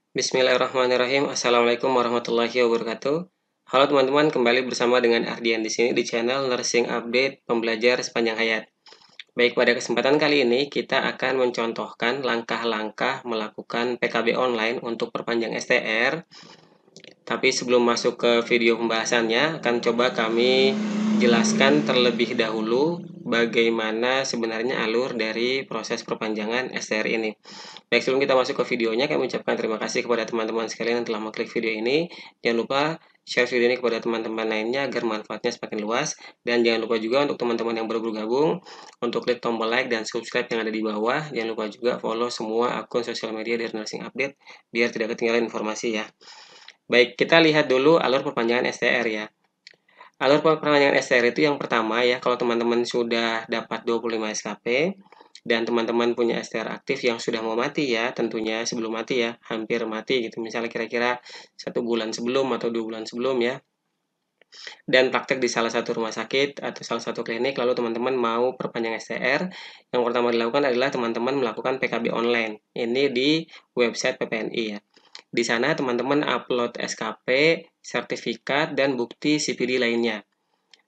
Bismillahirrahmanirrahim. Assalamualaikum warahmatullahi wabarakatuh. Halo teman-teman, kembali bersama dengan Ardian di sini di channel Nursing Update Pembelajar Sepanjang Hayat. Baik, pada kesempatan kali ini kita akan mencontohkan langkah-langkah melakukan PKB online untuk perpanjang STR. Tapi sebelum masuk ke video pembahasannya, akan coba kami jelaskan terlebih dahulu bagaimana sebenarnya alur dari proses perpanjangan STR ini. Baik, sebelum kita masuk ke videonya, kami ucapkan terima kasih kepada teman-teman sekalian yang telah mengklik video ini. Jangan lupa share video ini kepada teman-teman lainnya agar manfaatnya semakin luas. Dan jangan lupa juga untuk teman-teman yang baru bergabung, untuk klik tombol like dan subscribe yang ada di bawah. Jangan lupa juga follow semua akun sosial media dari Nursing Update, biar tidak ketinggalan informasi ya. Baik, kita lihat dulu alur perpanjangan STR ya. Alur perpanjangan STR itu yang pertama ya, kalau teman-teman sudah dapat 25 SKP, dan teman-teman punya STR aktif yang sudah mau mati ya, tentunya sebelum mati ya, hampir mati gitu, misalnya kira-kira 1 bulan sebelum atau 2 bulan sebelum ya, dan praktek di salah satu rumah sakit atau salah satu klinik, lalu teman-teman mau perpanjang STR, yang pertama dilakukan adalah teman-teman melakukan PKB online, ini di website PPNI ya. Di sana teman-teman upload SKP, sertifikat, dan bukti CPD lainnya.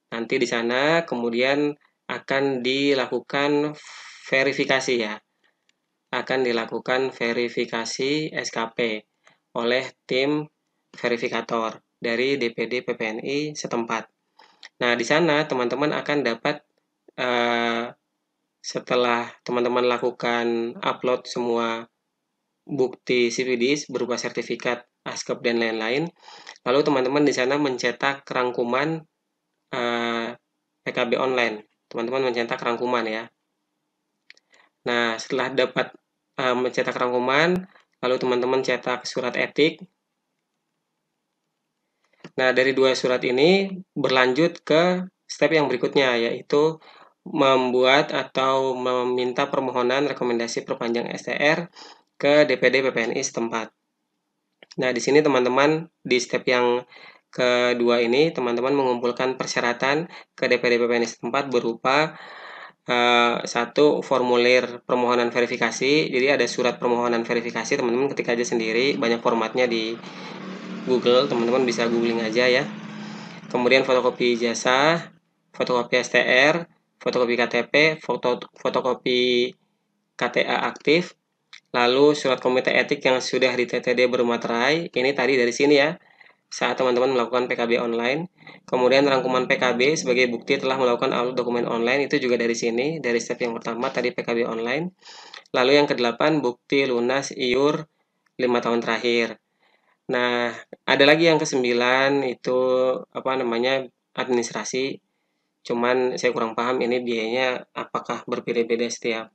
Nanti di sana kemudian akan dilakukan verifikasi ya. Akan dilakukan verifikasi SKP oleh tim verifikator dari DPD PPNI setempat. Nah, di sana teman-teman akan dapat setelah teman-teman lakukan upload semua bukti CPD berupa sertifikat, ASKEP, dan lain-lain, lalu teman-teman di sana mencetak rangkuman PKB online. Teman-teman mencetak rangkuman ya. Nah, setelah dapat mencetak rangkuman, lalu teman-teman cetak surat etik. Nah, dari dua surat ini berlanjut ke step yang berikutnya, yaitu membuat atau meminta permohonan rekomendasi perpanjang STR ke DPD PPNI setempat. Nah, di sini teman-teman di step yang kedua ini, teman-teman mengumpulkan persyaratan ke DPD PPNI setempat berupa satu, formulir permohonan verifikasi. Jadi ada surat permohonan verifikasi, teman-teman ketik aja sendiri, banyak formatnya di Google, teman-teman bisa googling aja ya. Kemudian fotokopi ijazah, fotokopi STR, fotokopi KTP, fotokopi KTA aktif, lalu surat komite etik yang sudah di TTD bermaterai, ini tadi dari sini ya, saat teman-teman melakukan PKB online. Kemudian rangkuman PKB sebagai bukti telah melakukan upload dokumen online, itu juga dari sini, dari step yang pertama tadi PKB online. Lalu yang ke-8, bukti lunas IUR 5 tahun terakhir. Nah, ada lagi yang ke-9, itu administrasi. Cuman saya kurang paham ini biayanya apakah berbeda-beda setiap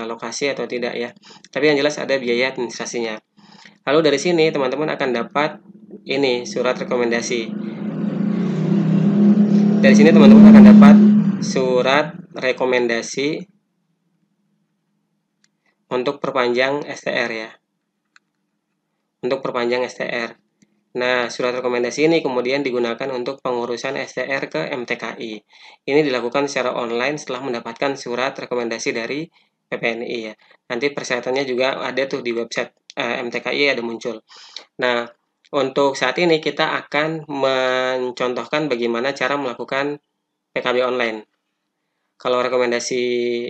lokasi atau tidak ya. Tapi yang jelas ada biaya administrasinya. Lalu dari sini teman-teman akan dapat ini surat rekomendasi. Dari sini teman-teman akan dapat surat rekomendasi untuk perpanjang STR ya. Untuk perpanjang STR. Nah, surat rekomendasi ini kemudian digunakan untuk pengurusan STR ke MTKI. Ini dilakukan secara online setelah mendapatkan surat rekomendasi dari PPNI ya. Nanti persyaratannya juga ada tuh di website MTKI ada muncul. Nah, untuk saat ini kita akan mencontohkan bagaimana cara melakukan PKB online. Kalau rekomendasi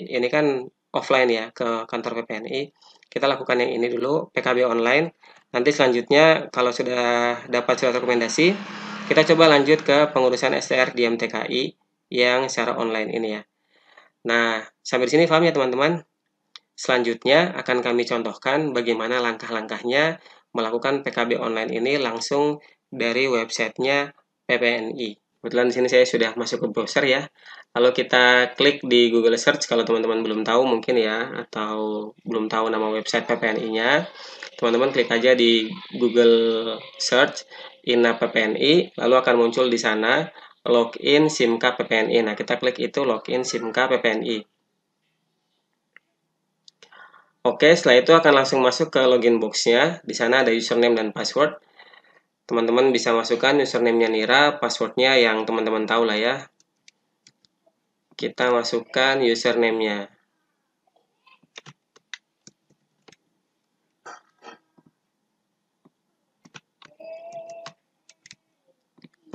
ini kan offline ya, ke kantor PPNI. Kita lakukan yang ini dulu, PKB online. Nanti selanjutnya kalau sudah dapat surat rekomendasi, kita coba lanjut ke pengurusan STR di MTKI yang secara online ini ya. Nah, sampai di sini paham ya teman-teman? Selanjutnya akan kami contohkan bagaimana langkah-langkahnya melakukan PKB online ini langsung dari websitenya PPNI. Kebetulan di sini saya sudah masuk ke browser ya. Lalu kita klik di Google Search kalau teman-teman belum tahu mungkin ya, atau belum tahu nama website PPNI-nya. Teman-teman klik aja di Google Search INA PPNI, lalu akan muncul di sana login SIMK PPNI. Nah, kita klik itu login SIMK PPNI. Oke, setelah itu akan langsung masuk ke login box-nya. Di sana ada username dan password. Teman-teman bisa masukkan username-nya Nira, password-nya yang teman-teman tahu lah ya. Kita masukkan username-nya.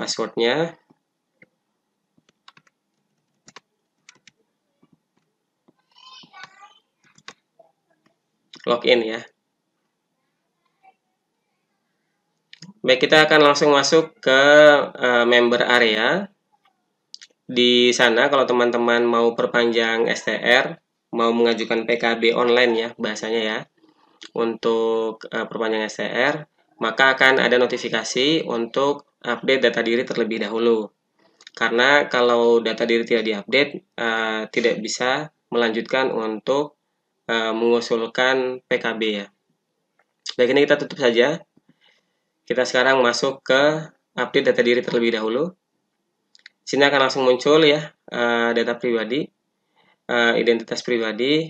passwordnya. Login ya. Baik, kita akan langsung masuk ke member area. Di sana kalau teman-teman mau perpanjang STR, mau mengajukan PKB online ya bahasanya ya, untuk perpanjang STR, maka akan ada notifikasi untuk update data diri terlebih dahulu. Karena kalau data diri tidak diupdate, tidak bisa melanjutkan untuk mengusulkan PKB ya. Baik, ini kita tutup saja. Kita sekarang masuk ke update data diri terlebih dahulu. Sini akan langsung muncul ya data pribadi, identitas pribadi.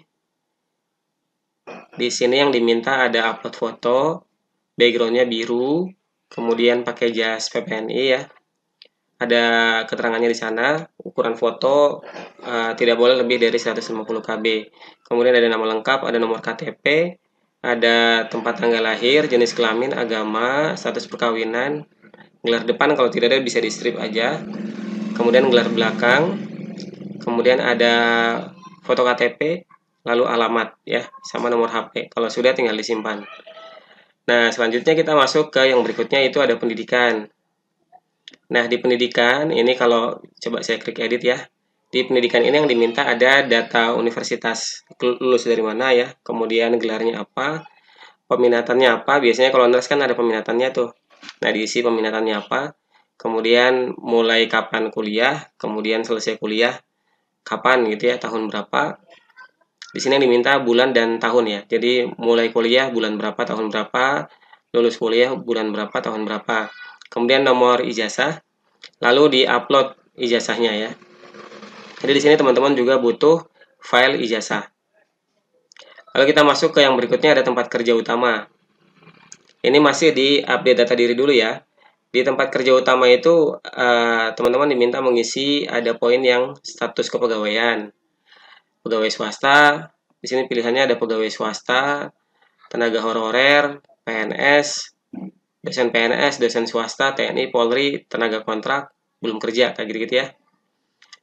Di sini yang diminta ada upload foto, backgroundnya biru, kemudian pakai jas PPNI ya. Ada keterangannya di sana, ukuran foto tidak boleh lebih dari 150 KB. Kemudian ada nama lengkap, ada nomor KTP, ada tempat tanggal lahir, jenis kelamin, agama, status perkawinan, gelar depan kalau tidak ada bisa di strip aja. Kemudian gelar belakang, kemudian ada foto KTP, lalu alamat ya, sama nomor HP. Kalau sudah tinggal disimpan. Nah, selanjutnya kita masuk ke yang berikutnya, itu ada pendidikan. Nah, di pendidikan ini kalau coba saya klik edit ya. Di pendidikan ini yang diminta ada data universitas, lulus dari mana ya, kemudian gelarnya apa, peminatannya apa. Biasanya kalau nurse kan ada peminatannya tuh. Nah, diisi peminatannya apa, kemudian mulai kapan kuliah, kemudian selesai kuliah kapan gitu ya, tahun berapa. Di sini yang diminta bulan dan tahun ya. Jadi mulai kuliah bulan berapa, tahun berapa, lulus kuliah bulan berapa, tahun berapa. Kemudian nomor ijazah, lalu di-upload ijazahnya ya. Jadi di sini teman-teman juga butuh file ijazah. Lalu kita masuk ke yang berikutnya, ada tempat kerja utama. Ini masih di update data diri dulu ya. Di tempat kerja utama itu teman-teman diminta mengisi, ada poin yang status kepegawaian. Pegawai swasta, di sini pilihannya ada pegawai swasta, tenaga honorer, PNS, dosen PNS, dosen swasta, TNI, Polri, tenaga kontrak, belum kerja, kayak gitu-gitu ya.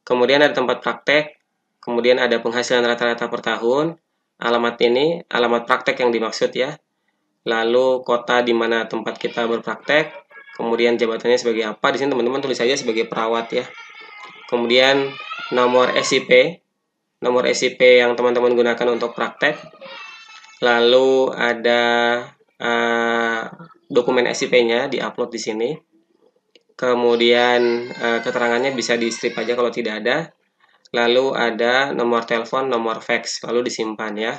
Kemudian ada tempat praktek, kemudian ada penghasilan rata-rata per tahun, alamat ini, alamat praktek yang dimaksud ya, lalu kota di mana tempat kita berpraktek, kemudian jabatannya sebagai apa, di sini teman-teman tulis saja sebagai perawat ya. Kemudian nomor SIP, nomor SIP yang teman-teman gunakan untuk praktek, lalu ada dokumen SIP-nya diupload di sini. Kemudian keterangannya bisa di strip aja kalau tidak ada. Lalu ada nomor telepon, nomor fax, lalu disimpan ya.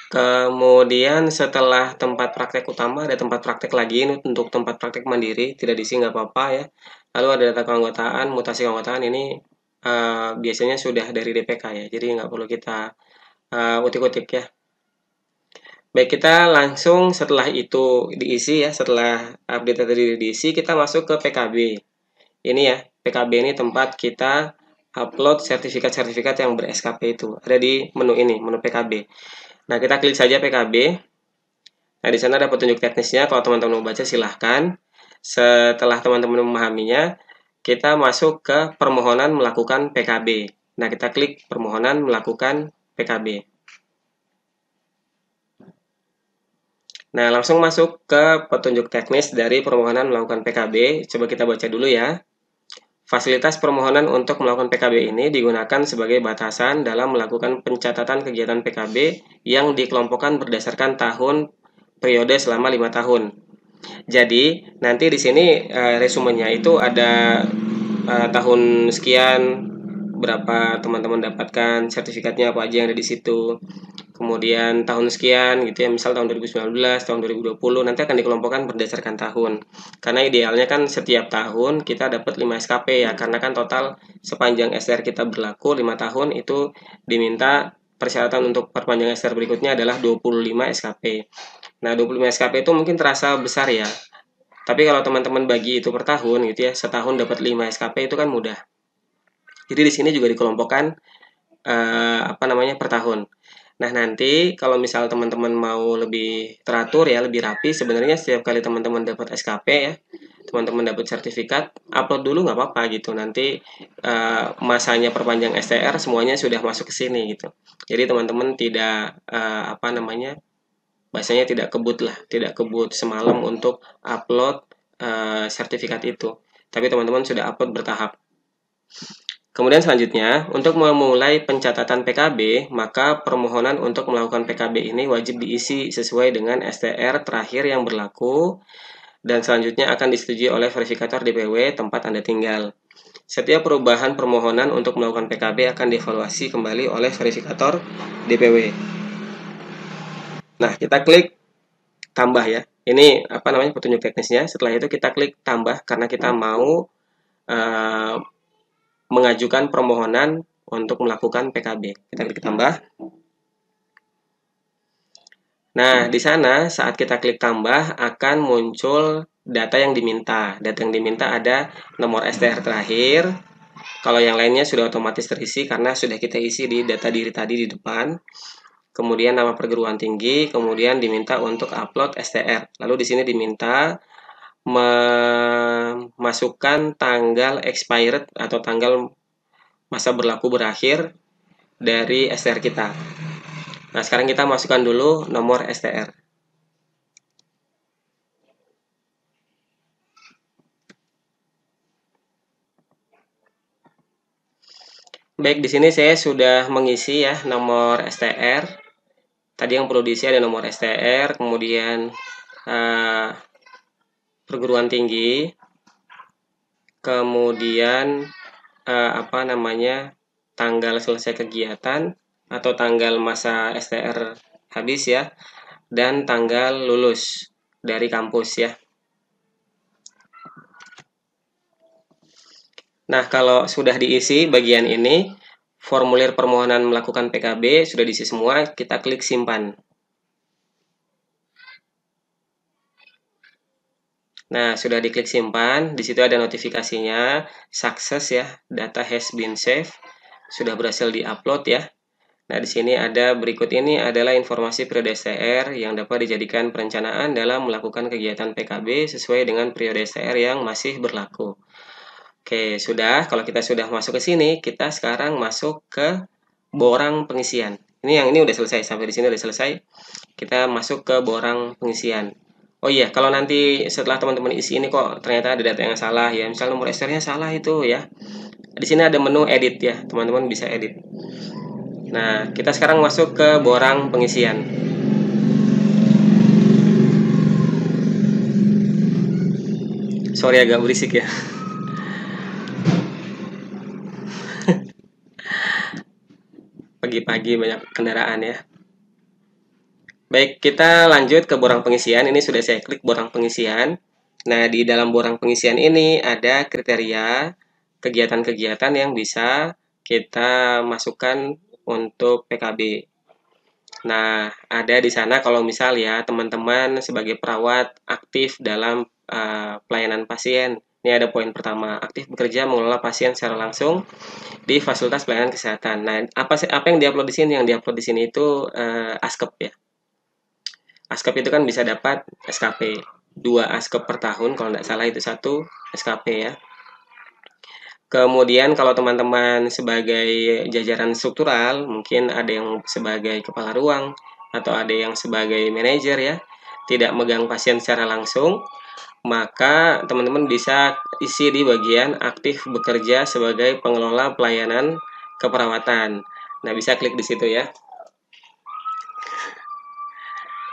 Kemudian setelah tempat praktek utama ada tempat praktek lagi, untuk tempat praktek mandiri tidak diisi nggak apa-apa ya. Lalu ada data keanggotaan, mutasi keanggotaan, ini biasanya sudah dari DPK ya, jadi nggak perlu kita utik-utik ya. Baik, kita langsung setelah itu diisi ya, setelah update tadi diisi, kita masuk ke PKB. Ini ya, PKB ini tempat kita upload sertifikat-sertifikat yang ber-SKP itu. Ada di menu ini, menu PKB. Nah, kita klik saja PKB. Nah, di sana ada petunjuk teknisnya, kalau teman-teman mau baca silahkan. Setelah teman-teman memahaminya, kita masuk ke permohonan melakukan PKB. Nah, kita klik permohonan melakukan PKB. Nah, langsung masuk ke petunjuk teknis dari permohonan melakukan PKB. Coba kita baca dulu ya. Fasilitas permohonan untuk melakukan PKB ini digunakan sebagai batasan dalam melakukan pencatatan kegiatan PKB yang dikelompokkan berdasarkan tahun periode selama 5 tahun. Jadi, nanti di sini resumenya itu ada tahun sekian, berapa teman-teman dapatkan sertifikatnya, apa aja yang ada di situ. Kemudian tahun sekian gitu ya, misal tahun 2019, tahun 2020, nanti akan dikelompokkan berdasarkan tahun. Karena idealnya kan setiap tahun kita dapat 5 SKP ya, karena kan total sepanjang STR kita berlaku 5 tahun itu diminta persyaratan untuk perpanjangan STR berikutnya adalah 25 SKP. Nah, 25 SKP itu mungkin terasa besar ya. Tapi kalau teman-teman bagi itu per tahun gitu ya, setahun dapat 5 SKP itu kan mudah. Jadi di sini juga dikelompokkan per tahun. Nah, nanti kalau misal teman-teman mau lebih teratur ya, lebih rapi, sebenarnya setiap kali teman-teman dapat SKP ya, teman-teman dapat sertifikat, upload dulu nggak apa-apa gitu. Nanti masanya perpanjang STR semuanya sudah masuk ke sini gitu. Jadi teman-teman tidak bahasanya tidak kebut lah, tidak kebut semalam untuk upload sertifikat itu. Tapi teman-teman sudah upload bertahap. Kemudian selanjutnya, untuk memulai pencatatan PKB, maka permohonan untuk melakukan PKB ini wajib diisi sesuai dengan STR terakhir yang berlaku dan selanjutnya akan disetujui oleh verifikator DPW tempat Anda tinggal. Setiap perubahan permohonan untuk melakukan PKB akan dievaluasi kembali oleh verifikator DPW. Nah, kita klik tambah ya. Ini petunjuk teknisnya. Setelah itu kita klik tambah karena kita mau mengajukan permohonan untuk melakukan PKB. Kita klik tambah. Nah, di sana saat kita klik tambah akan muncul data yang diminta. Data yang diminta ada nomor STR terakhir. Kalau yang lainnya sudah otomatis terisi karena sudah kita isi di data diri tadi di depan. Kemudian nama perguruan tinggi, kemudian diminta untuk upload STR. Lalu di sini diminta memasukkan tanggal expired atau tanggal masa berlaku berakhir dari STR kita. Nah, sekarang kita masukkan dulu nomor STR. Baik, di sini saya sudah mengisi ya nomor STR. Tadi yang perlu diisi ada nomor STR, kemudian perguruan tinggi, kemudian tanggal selesai kegiatan atau tanggal masa STR habis ya, dan tanggal lulus dari kampus ya. Nah, kalau sudah diisi bagian ini, formulir permohonan melakukan PKB sudah diisi semua, kita klik simpan. Nah, sudah diklik simpan, di situ ada notifikasinya, sukses ya, data has been saved, sudah berhasil diupload ya. Nah, di sini ada berikut ini adalah informasi periode STR yang dapat dijadikan perencanaan dalam melakukan kegiatan PKB sesuai dengan periode STR yang masih berlaku. Oke, sudah. Kalau kita sudah masuk ke sini, kita sekarang masuk ke borang pengisian. Ini udah selesai, sampai di sini udah selesai. Kita masuk ke borang pengisian. Oh iya, kalau nanti setelah teman-teman isi ini kok ternyata ada data yang salah ya, misal nomor STR-nya salah itu ya. Di sini ada menu edit ya, teman-teman bisa edit. Nah, kita sekarang masuk ke borang pengisian. Sorry agak berisik ya. Pagi-pagi banyak kendaraan ya. Baik, kita lanjut ke borang pengisian. Ini sudah saya klik borang pengisian. Nah, di dalam borang pengisian ini ada kriteria kegiatan-kegiatan yang bisa kita masukkan untuk PKB. Nah, ada di sana kalau misal ya teman-teman sebagai perawat aktif dalam pelayanan pasien. Ini ada poin pertama, aktif bekerja mengelola pasien secara langsung di fasilitas pelayanan kesehatan. Nah, apa yang diupload di sini? Yang diupload di sini itu ASKEP ya. ASKEP itu kan bisa dapat SKP 2 ASKEP per tahun, kalau tidak salah itu 1 SKP ya. Kemudian kalau teman-teman sebagai jajaran struktural, mungkin ada yang sebagai kepala ruang atau ada yang sebagai manajer ya, tidak megang pasien secara langsung, maka teman-teman bisa isi di bagian aktif bekerja sebagai pengelola pelayanan keperawatan. Nah, bisa klik di situ ya.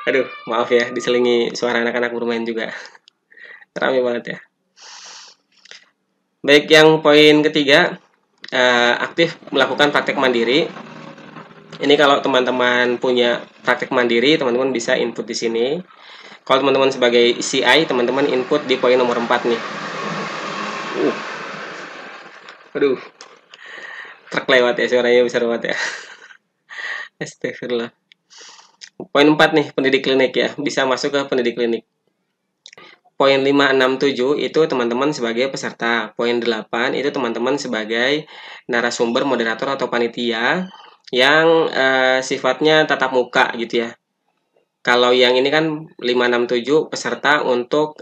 Aduh, maaf ya, diselingi suara anak-anak bermain juga. Ramai banget ya. Baik, yang poin ketiga, aktif melakukan praktek mandiri. Ini kalau teman-teman punya praktek mandiri, teman-teman bisa input di sini. Kalau teman-teman sebagai CI, teman-teman input di poin nomor 4 nih. Aduh, truk lewat ya, suaranya besar banget ya. Astagfirullah. Poin 4 nih, pendidik klinik ya. Bisa masuk ke pendidik klinik. Poin 5, 6, 7 itu teman-teman sebagai peserta. Poin 8 itu teman-teman sebagai narasumber, moderator, atau panitia yang sifatnya tatap muka gitu ya. Kalau yang ini kan 5, 6, 7 peserta untuk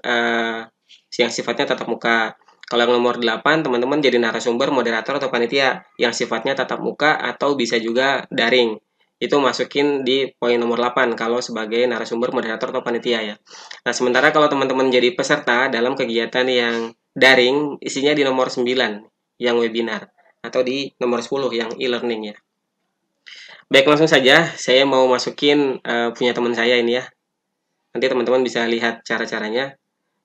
yang sifatnya tatap muka. Kalau yang nomor 8, teman-teman jadi narasumber, moderator, atau panitia yang sifatnya tatap muka atau bisa juga daring. Itu masukin di poin nomor 8 kalau sebagai narasumber, moderator, atau panitia ya. Nah, sementara kalau teman-teman jadi peserta dalam kegiatan yang daring, isinya di nomor 9 yang webinar atau di nomor 10 yang e-learning ya. Baik, langsung saja saya mau masukin punya teman saya ini ya. Nanti teman-teman bisa lihat cara-caranya.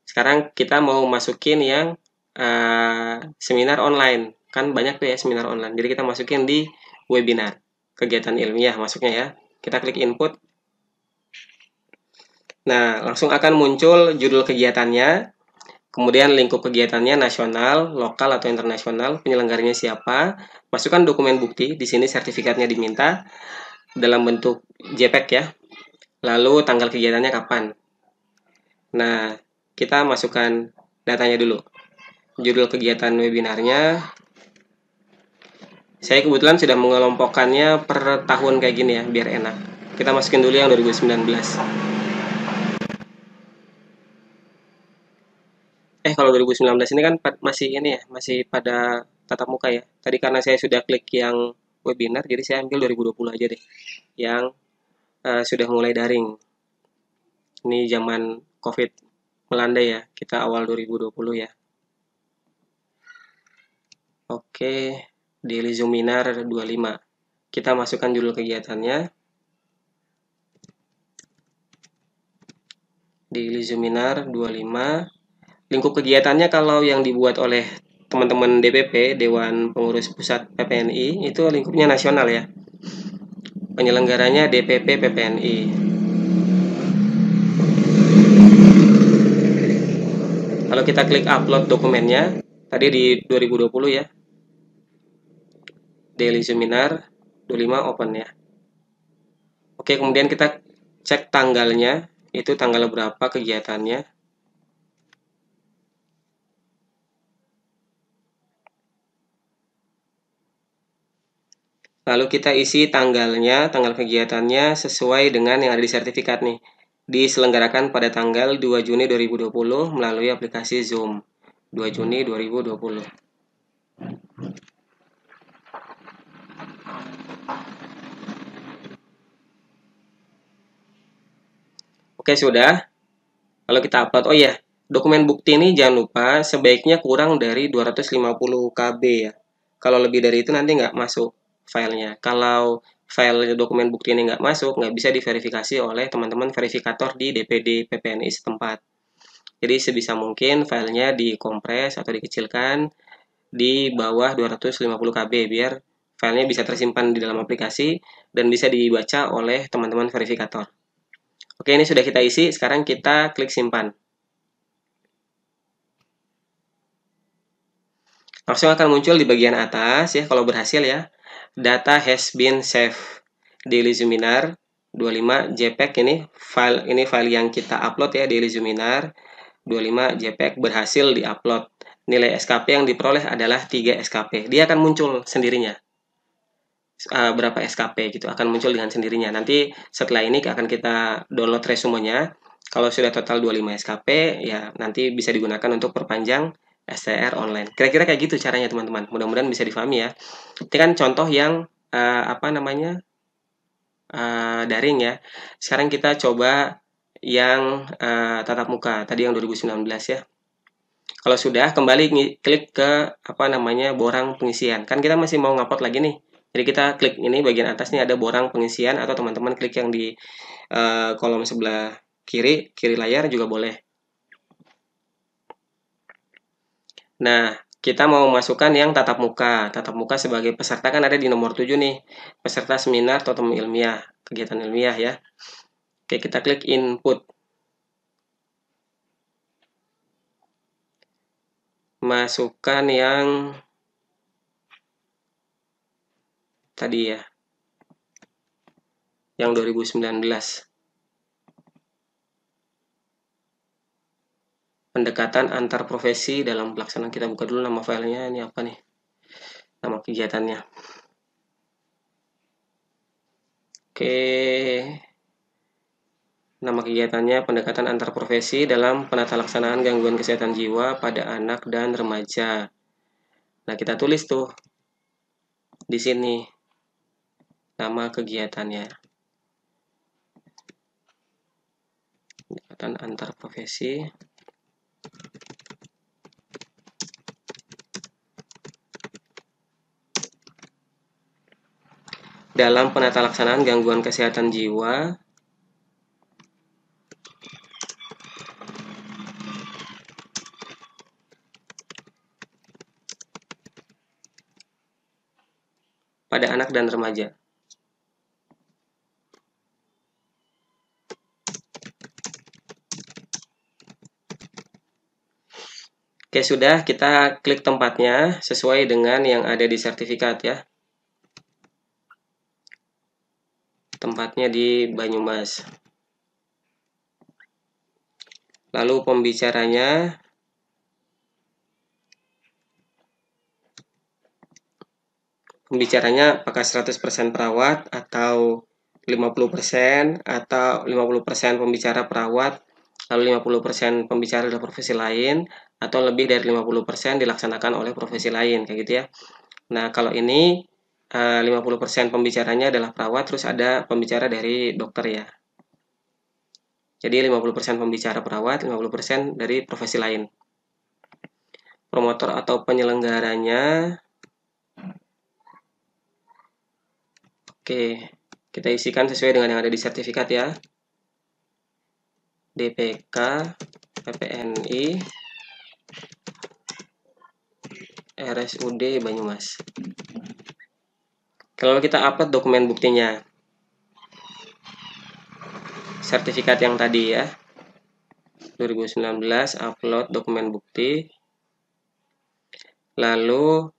Sekarang kita mau masukin yang seminar online. Kan banyak tuh ya seminar online. Jadi kita masukin di webinar. Kegiatan ilmiah masuknya ya. Kita klik input. Nah, langsung akan muncul judul kegiatannya. Kemudian lingkup kegiatannya nasional, lokal atau internasional, penyelenggaranya siapa, masukkan dokumen bukti, di sini sertifikatnya diminta dalam bentuk JPEG ya. Lalu tanggal kegiatannya kapan. Nah, kita masukkan datanya dulu. Judul kegiatan webinarnya. Saya kebetulan sudah mengelompokkannya per tahun kayak gini ya, biar enak. Kita masukin dulu yang 2019. Kalau 2019 ini kan masih ini ya, masih pada tatap muka ya. Tadi karena saya sudah klik yang webinar, jadi saya ambil 2020 aja deh. Yang sudah mulai daring. Ini zaman COVID melanda ya, kita awal 2020 ya. Oke, daily Zoominar 25. Kita masukkan judul kegiatannya. Daily Zoominar 25. Lingkup kegiatannya kalau yang dibuat oleh teman-teman DPP, Dewan Pengurus Pusat PPNI, itu lingkupnya nasional ya. Penyelenggaranya DPP PPNI. Kalau kita klik upload dokumennya, tadi di 2020 ya. Daily Seminar 25 open ya. Oke, kemudian kita cek tanggalnya, itu tanggal berapa kegiatannya. Lalu kita isi tanggalnya, tanggal kegiatannya sesuai dengan yang ada di sertifikat nih. Diselenggarakan pada tanggal 2 Juni 2020 melalui aplikasi Zoom. 2 Juni 2020. Oke, sudah. Kalau kita upload, oh iya, dokumen bukti ini jangan lupa sebaiknya kurang dari 250 KB ya. Kalau lebih dari itu nanti nggak masuk filenya. Kalau file dokumen bukti ini nggak masuk, nggak bisa diverifikasi oleh teman-teman verifikator di DPD PPNI setempat. Jadi sebisa mungkin filenya dikompres atau dikecilkan di bawah 250 KB biar filenya bisa tersimpan di dalam aplikasi dan bisa dibaca oleh teman-teman verifikator. Oke, ini sudah kita isi, sekarang kita klik simpan. Langsung akan muncul di bagian atas ya kalau berhasil ya. Data has been saved. Daily Zoominar 25 JPEG ini file yang kita upload ya, Daily Zoominar 25 JPEG berhasil diupload. Nilai SKP yang diperoleh adalah 3 SKP. Dia akan muncul sendirinya. Berapa SKP gitu akan muncul dengan sendirinya. Nanti setelah ini akan kita download resumenya. Kalau sudah total 25 SKP ya nanti bisa digunakan untuk perpanjang STR online. Kira-kira kayak gitu caranya teman-teman. Mudah-mudahan bisa difahami ya. Ini kan contoh yang daring ya. Sekarang kita coba yang tatap muka tadi yang 2019 ya. Kalau sudah kembali klik ke borang pengisian. Kan kita masih mau ngupload lagi nih. Jadi kita klik ini bagian atas nih ada borang pengisian atau teman-teman klik yang di kolom sebelah kiri layar juga boleh. Nah, kita mau masukkan yang tatap muka. Tatap muka sebagai peserta kan ada di nomor 7 nih. Peserta seminar atau temu ilmiah, kegiatan ilmiah ya. Oke, kita klik input. Masukkan yang tadi ya. Yang 2019. Pendekatan antar profesi dalam pelaksanaan. Kita buka dulu nama filenya, ini apa nih? Nama kegiatannya. Oke. Nama kegiatannya pendekatan antar profesi dalam penata laksanaan gangguan kesehatan jiwa pada anak dan remaja. Nah, kita tulis tuh di sini nama kegiatannya. Pendekatan antar profesi dalam penata laksanaan gangguan kesehatan jiwa pada anak dan remaja. Oke, sudah, kita klik tempatnya sesuai dengan yang ada di sertifikat ya. Tempatnya di Banyumas. Lalu pembicaranya apakah 100% perawat atau 50% atau 50% pembicara perawat, lalu 50% pembicara dari profesi lain, atau lebih dari 50% dilaksanakan oleh profesi lain, kayak gitu ya. Nah, kalau ini 50% pembicaranya adalah perawat, terus ada pembicara dari dokter ya. Jadi 50% pembicara perawat, 50% dari profesi lain. Promotor atau penyelenggaranya, oke, kita isikan sesuai dengan yang ada di sertifikat ya. DPK, PPNI, RSUD Banyumas. Kalau kita upload dokumen buktinya, sertifikat yang tadi ya, 2019 upload dokumen bukti. Lalu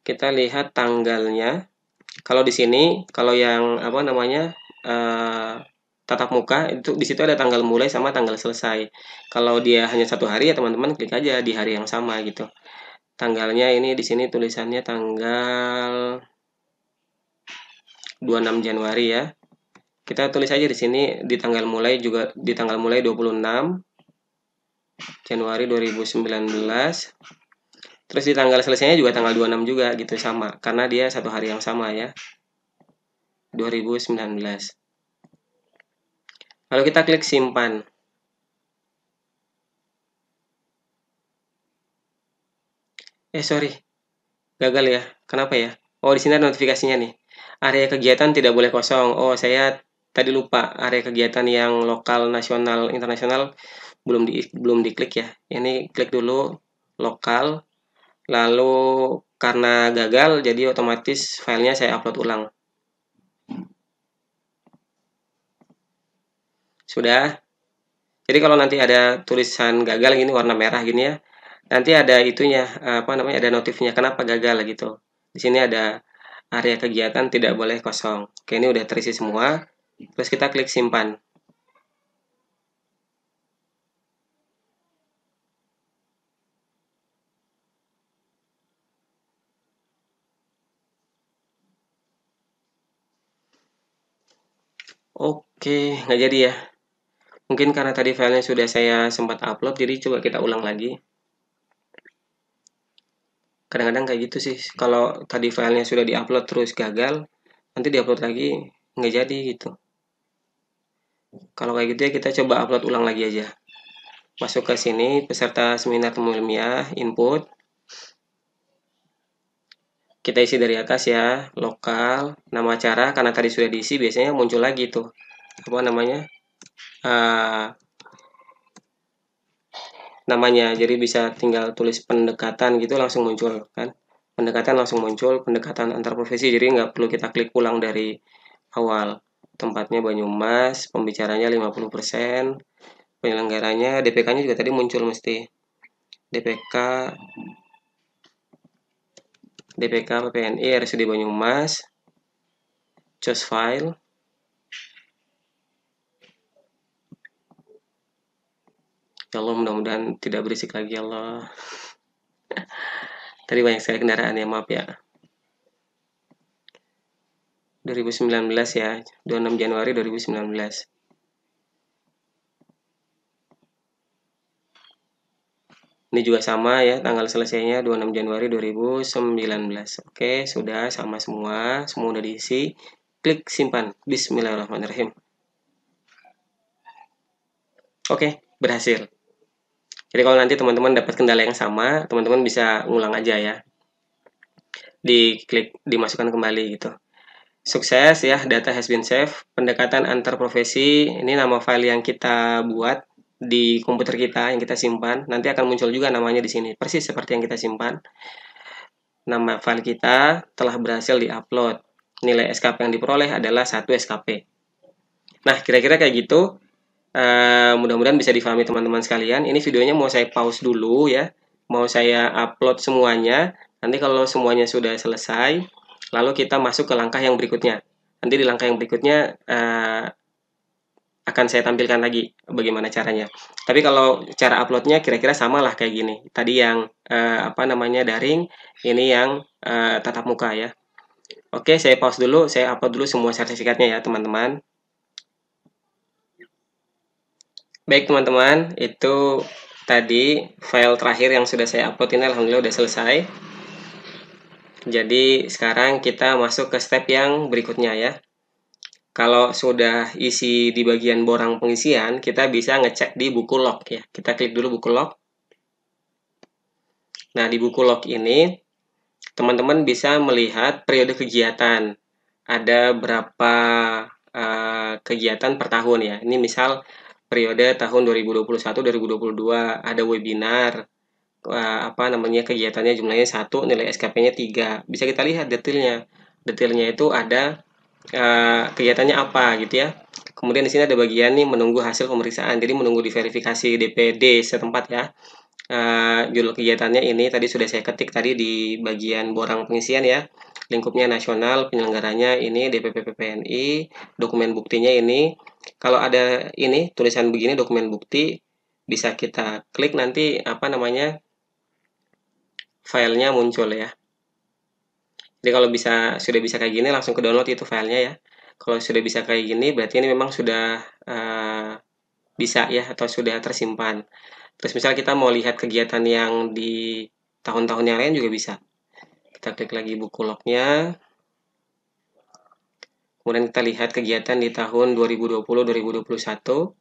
kita lihat tanggalnya. Kalau di sini, kalau yang apa namanya tatap muka itu di situ ada tanggal mulai sama tanggal selesai. Kalau dia hanya 1 hari ya teman-teman klik aja di hari yang sama gitu. Tanggalnya ini di sini tulisannya tanggal 26 Januari ya. Kita tulis aja di sini di tanggal mulai juga di tanggal mulai 26 Januari 2019. Terus di tanggal selesainya juga tanggal 26 juga gitu sama karena dia 1 hari yang sama ya. 2019. Lalu kita klik simpan. Sorry. Gagal ya. Kenapa ya? Oh, di sini ada notifikasinya nih. Area kegiatan tidak boleh kosong. Oh, saya tadi lupa. Area kegiatan yang lokal, nasional, internasional belum diklik ya. Ini klik dulu lokal. Lalu karena gagal jadi otomatis filenya saya upload ulang. Sudah. Jadi kalau nanti ada tulisan gagal gini warna merah gini ya, nanti ada itunya apa namanya ada notifnya kenapa gagal gitu. Di sini ada area kegiatan tidak boleh kosong. Oke, ini udah terisi semua. Terus kita klik simpan. Oke, nggak jadi ya. Mungkin karena tadi filenya sudah saya sempat upload, jadi coba kita ulang lagi. Kadang-kadang kayak gitu sih. Kalau tadi filenya sudah diupload terus gagal, nanti diupload lagi nggak jadi gitu. Kalau kayak gitu ya kita coba upload ulang lagi aja. Masuk ke sini, peserta seminar temu ilmiah, input. Kita isi dari atas ya, lokal, nama acara, karena tadi sudah diisi, biasanya muncul lagi tuh. Apa namanya? Namanya, jadi bisa tinggal tulis pendekatan gitu langsung muncul kan. Pendekatan langsung muncul, pendekatan antar profesi, jadi nggak perlu kita klik ulang dari awal. Tempatnya Banyumas, pembicaranya 50%, penyelenggaranya, DPK-nya juga tadi muncul mesti. DPK PPNI RSUD Banyumas, choose file. Ya Allah, mudah-mudahan tidak berisik lagi ya Allah. Tadi banyak sekali kendaraan ya, maaf ya. 2019 ya, 26 Januari 2019. Ini juga sama ya, tanggal selesainya 26 Januari 2019. Oke, sudah sama semua udah diisi. Klik simpan. Bismillahirrahmanirrahim. Oke, berhasil. Jadi kalau nanti teman-teman dapat kendala yang sama, teman-teman bisa ngulang aja ya. Diklik, dimasukkan kembali gitu. Sukses ya, data has been saved. Pendekatan antar profesi, ini nama file yang kita buat di komputer kita yang kita simpan. Nanti akan muncul juga namanya di sini, persis seperti yang kita simpan. Nama file kita telah berhasil diupload. Nilai SKP yang diperoleh adalah 1 SKP. Nah, kira-kira kayak gitu. Mudah-mudahan bisa difahami teman-teman sekalian. Ini videonya mau saya pause dulu ya. Mau saya upload semuanya. Nanti kalau semuanya sudah selesai, lalu kita masuk ke langkah yang berikutnya. Nanti di langkah yang berikutnya akan saya tampilkan lagi bagaimana caranya. Tapi kalau cara uploadnya kira-kira sama lah kayak gini. Tadi yang daring, ini yang tatap muka ya. Oke, saya pause dulu, saya upload dulu semua sertifikatnya ya teman-teman. Baik teman-teman, itu tadi file terakhir yang sudah saya upload ini alhamdulillah sudah selesai. Jadi sekarang kita masuk ke step yang berikutnya ya. Kalau sudah isi di bagian borang pengisian, kita bisa ngecek di buku log ya. Kita klik dulu buku log. Nah, di buku log ini teman-teman bisa melihat periode kegiatan. Ada berapa kegiatan per tahun ya. Ini misal periode tahun 2021-2022 ada webinar, kegiatannya jumlahnya 1, nilai SKP-nya 3. Bisa kita lihat detailnya. Detailnya itu ada kegiatannya apa gitu ya. Kemudian di sini ada bagian nih menunggu hasil pemeriksaan. Jadi menunggu diverifikasi DPD setempat ya. Judul kegiatannya ini tadi sudah saya ketik tadi di bagian borang pengisian ya. Lingkupnya nasional, penyelenggaranya ini DPP PPNI, dokumen buktinya ini. Kalau ada ini tulisan begini dokumen bukti, bisa kita klik nanti filenya muncul ya. Jadi kalau sudah bisa kayak gini langsung ke download itu filenya ya. Kalau sudah bisa kayak gini berarti ini memang sudah bisa ya atau sudah tersimpan. Terus misal kita mau lihat kegiatan yang di tahun-tahun yang lain juga bisa. Kita klik lagi buku lognya. Kemudian kita lihat kegiatan di tahun 2020-2021.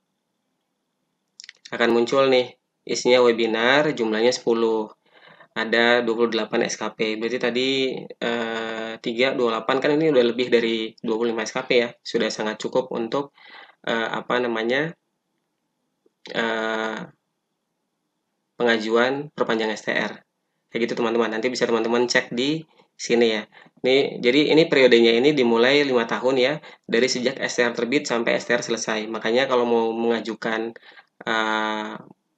Akan muncul nih, isinya webinar, jumlahnya 10. Ada 28 SKP. Berarti tadi 328 kan ini udah lebih dari 25 SKP ya. Sudah sangat cukup untuk pengajuan perpanjang STR. Kayak gitu teman-teman. Nanti bisa teman-teman cek di sini ya. Jadi ini periodenya ini dimulai 5 tahun ya. Dari sejak STR terbit sampai STR selesai. Makanya kalau mau mengajukan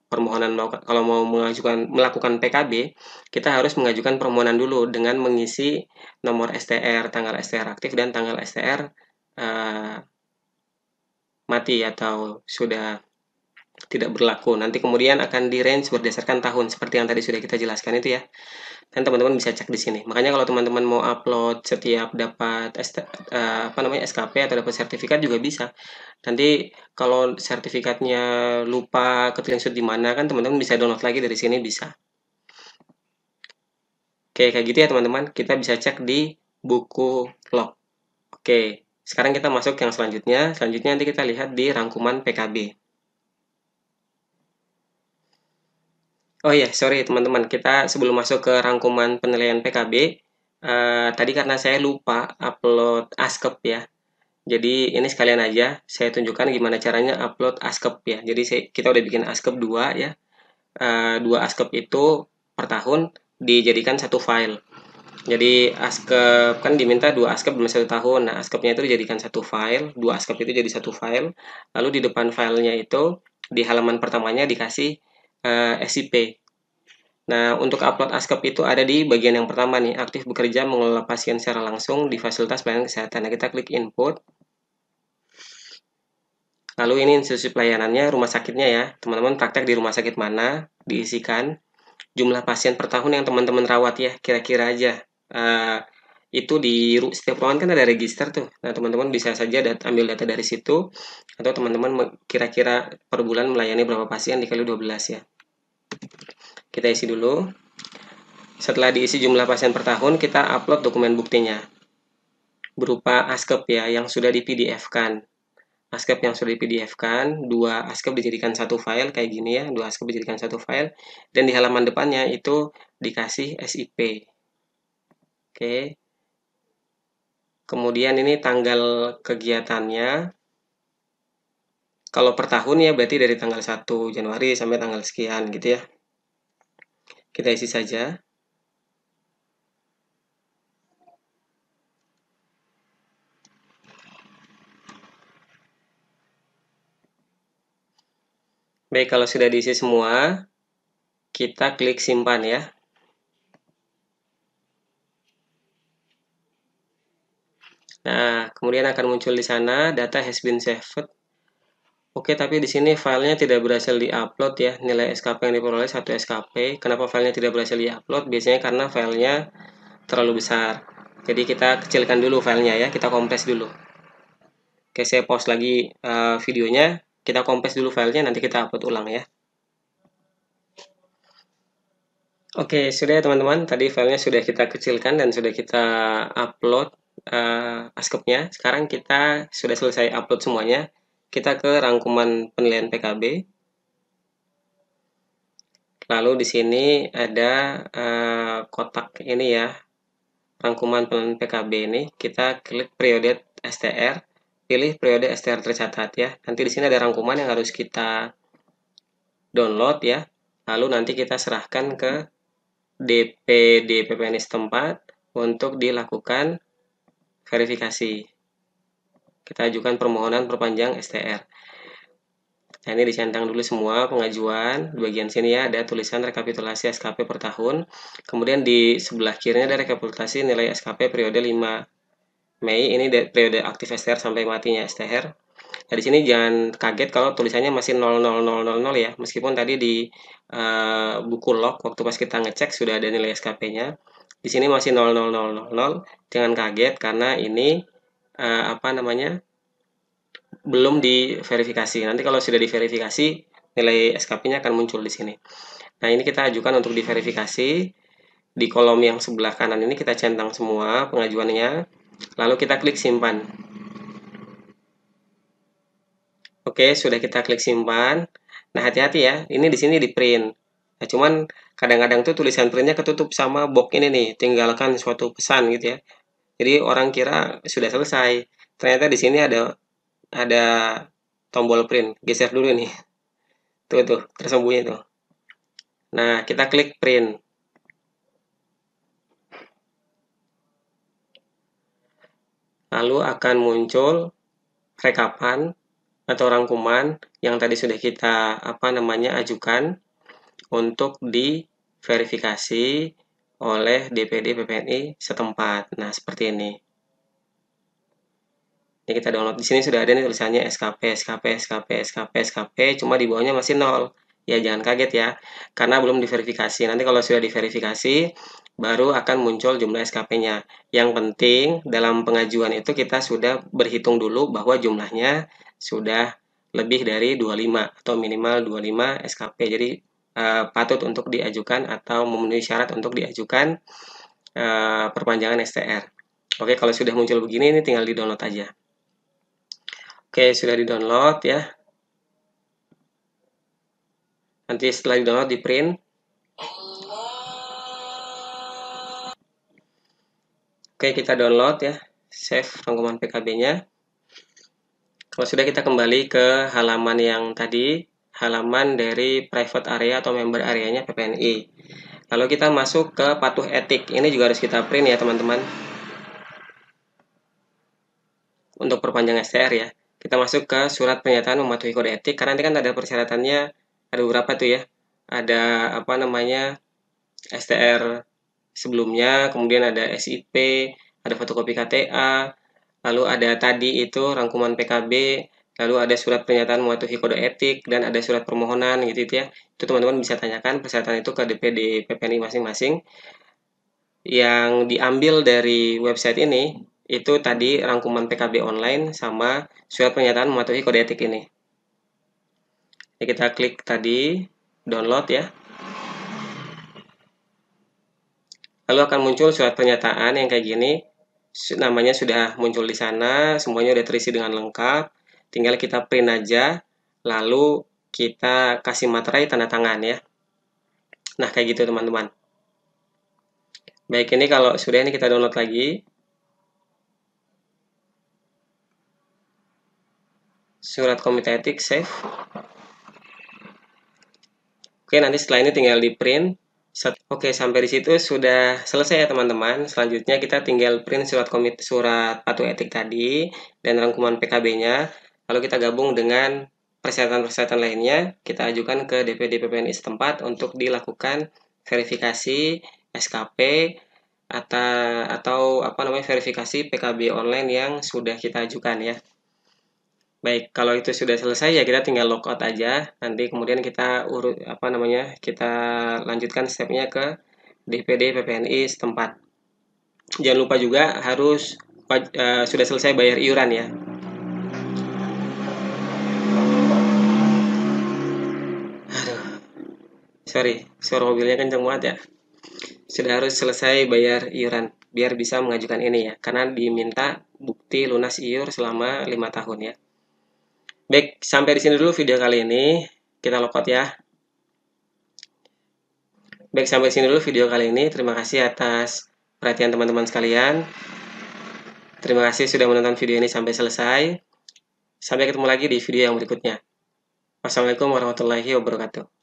kalau mau melakukan PKB, kita harus mengajukan permohonan dulu dengan mengisi nomor STR, tanggal STR aktif dan tanggal STR mati atau sudah tidak berlaku. Nanti kemudian akan di range berdasarkan tahun seperti yang tadi sudah kita jelaskan itu ya. Dan teman-teman bisa cek di sini. Makanya kalau teman-teman mau upload setiap dapat SKP atau dapat sertifikat juga bisa. Nanti kalau sertifikatnya lupa screenshot di mana kan teman-teman bisa download lagi dari sini bisa. Oke, kayak gitu ya teman-teman. Kita bisa cek di buku log. Oke, sekarang kita masuk yang selanjutnya. Selanjutnya nanti kita lihat di rangkuman PKB. Oh iya, sorry teman-teman, kita sebelum masuk ke rangkuman penilaian PKB, tadi karena saya lupa upload ASKEP ya. Jadi ini sekalian aja, saya tunjukkan gimana caranya upload ASKEP ya. Jadi kita udah bikin ASKEP 2 ya. 2 ASKEP itu per tahun dijadikan satu file. Jadi ASKEP kan diminta 2 ASKEP dalam 1 tahun. Nah, ASKEP-nya itu dijadikan satu file, 2 ASKEP itu jadi satu file. Lalu di depan filenya itu di halaman pertamanya dikasih SIP. Nah, untuk upload ASKEP itu ada di bagian yang pertama nih, aktif bekerja mengelola pasien secara langsung di fasilitas pelayanan kesehatan. Nah, kita klik input. Lalu ini institusi pelayanannya, rumah sakitnya ya. Teman-teman praktek di rumah sakit mana, diisikan. Jumlah pasien per tahun yang teman-teman rawat ya, kira-kira aja. itu di setiap ruangan kan ada register tuh. Nah, teman-teman bisa saja ambil data dari situ, atau teman-teman kira-kira per bulan melayani berapa pasien dikali 12 ya. Kita isi dulu. Setelah diisi jumlah pasien per tahun, kita upload dokumen buktinya berupa ASKEP ya, yang sudah di PDF-kan. ASKEP yang sudah di PDF-kan, 2 ASKEP dijadikan satu file kayak gini ya, 2 ASKEP dijadikan satu file, dan di halaman depannya itu dikasih SIP. Oke. Kemudian ini tanggal kegiatannya. Kalau per tahun ya berarti dari tanggal 1 Januari sampai tanggal sekian gitu ya. Kita isi saja. Baik, kalau sudah diisi semua, kita klik simpan ya. Nah, kemudian akan muncul di sana data has been saved. Oke, tapi di sini filenya tidak berhasil diupload ya. Nilai SKP yang diperoleh 1 SKP. Kenapa filenya tidak berhasil diupload? Biasanya karena filenya terlalu besar. Jadi kita kecilkan dulu filenya ya, kita kompres dulu. Oke, saya pause lagi videonya. Kita kompres dulu filenya, nanti kita upload ulang ya. Oke, sudah ya teman-teman. Tadi filenya sudah kita kecilkan dan sudah kita upload ASKEP-nya. Sekarang kita sudah selesai upload semuanya. Kita ke rangkuman penilaian PKB. Lalu di sini ada kotak ini ya, rangkuman penilaian PKB ini. Kita klik periode STR, pilih periode STR tercatat ya. Nanti di sini ada rangkuman yang harus kita download ya. Lalu nanti kita serahkan ke DPD PPNI setempat untuk dilakukan verifikasi. Kita ajukan permohonan perpanjang STR. Nah, ini dicentang dulu semua pengajuan. Di bagian sini ya ada tulisan rekapitulasi SKP per tahun. Kemudian di sebelah kirinya ada rekapitulasi nilai SKP periode 5 Mei. Ini periode aktif STR sampai matinya STR. Nah, di sini jangan kaget kalau tulisannya masih 00000 ya. Meskipun tadi di buku log waktu pas kita ngecek sudah ada nilai SKP-nya. Di sini masih 00000. Jangan kaget karena ini belum diverifikasi. Nanti kalau sudah diverifikasi, nilai SKP-nya akan muncul di sini. Nah, ini kita ajukan untuk diverifikasi. Di kolom yang sebelah kanan ini kita centang semua pengajuannya. Lalu kita klik simpan. Oke, sudah kita klik simpan. Nah, hati-hati ya. Ini di sini di print. Nah, cuman kadang-kadang tuh tulisan printnya ketutup sama box ini nih, tinggalkan suatu pesan gitu ya. Jadi orang kira sudah selesai. Ternyata di sini ada tombol print. Geser dulu nih. Tuh, tersembunyi tuh. Nah, kita klik print. Lalu akan muncul rekapan atau rangkuman yang tadi sudah kita ajukan untuk diverifikasi oleh DPD PPNI setempat. Nah, seperti ini. Ini kita download. Di sini sudah ada nih tulisannya SKP, SKP, SKP, SKP, SKP, cuma di bawahnya masih 0. Ya, jangan kaget ya, karena belum diverifikasi. Nanti kalau sudah diverifikasi, baru akan muncul jumlah SKP-nya. Yang penting, dalam pengajuan itu kita sudah berhitung dulu bahwa jumlahnya sudah lebih dari 25 atau minimal 25 SKP. Jadi, patut untuk diajukan atau memenuhi syarat untuk diajukan perpanjangan STR. Oke, kalau sudah muncul begini, ini tinggal di-download aja. Oke, sudah di-download ya. Nanti setelah di-download di print. Oke, kita download ya. Save rangkuman PKB-nya. Kalau sudah, kita kembali ke halaman yang tadi, halaman dari private area atau member areanya PPNI. Lalu kita masuk ke patuh etik. Ini juga harus kita print ya, teman-teman. Untuk perpanjang STR ya. Kita masuk ke surat pernyataan mematuhi kode etik, karena nanti kan ada persyaratannya, ada beberapa tuh ya. Ada STR sebelumnya, kemudian ada SIP, ada fotokopi KTA, lalu ada tadi itu rangkuman PKB, lalu ada surat pernyataan mematuhi kode etik, dan ada surat permohonan gitu ya. Itu teman-teman bisa tanyakan persyaratan itu ke DPD PPNI masing-masing. yang diambil dari website ini itu tadi rangkuman PKB online sama surat pernyataan mematuhi kode etik ini. Jadi kita klik tadi download ya. Lalu akan muncul surat pernyataan yang kayak gini. Namanya sudah muncul di sana, semuanya udah terisi dengan lengkap. Tinggal kita print aja, lalu kita kasih materai tanda tangan ya. Nah, kayak gitu teman-teman. Baik, ini kalau sudah ini kita download lagi. Surat komite etik, save. Oke, nanti setelah ini tinggal di print. Oke, sampai di situ sudah selesai ya teman-teman. Selanjutnya kita tinggal print surat patuh etik tadi dan rangkuman PKB-nya. Lalu kita gabung dengan persyaratan-persyaratan lainnya. Kita ajukan ke DPD PPNI setempat untuk dilakukan verifikasi SKP atau verifikasi PKB online yang sudah kita ajukan ya. Baik, kalau itu sudah selesai ya kita tinggal logout aja. Nanti kemudian kita kita lanjutkan stepnya ke DPD PPNI setempat. Jangan lupa juga harus sudah selesai bayar iuran ya. Aduh, sorry, suara mobilnya kenceng banget ya. Sudah harus selesai bayar iuran biar bisa mengajukan ini ya, karena diminta bukti lunas iur selama 5 tahun ya. Baik, sampai di sini dulu video kali ini. Kita logout ya. Baik, sampai sini dulu video kali ini. Terima kasih atas perhatian teman-teman sekalian. Terima kasih sudah menonton video ini sampai selesai. Sampai ketemu lagi di video yang berikutnya. Wassalamualaikum warahmatullahi wabarakatuh.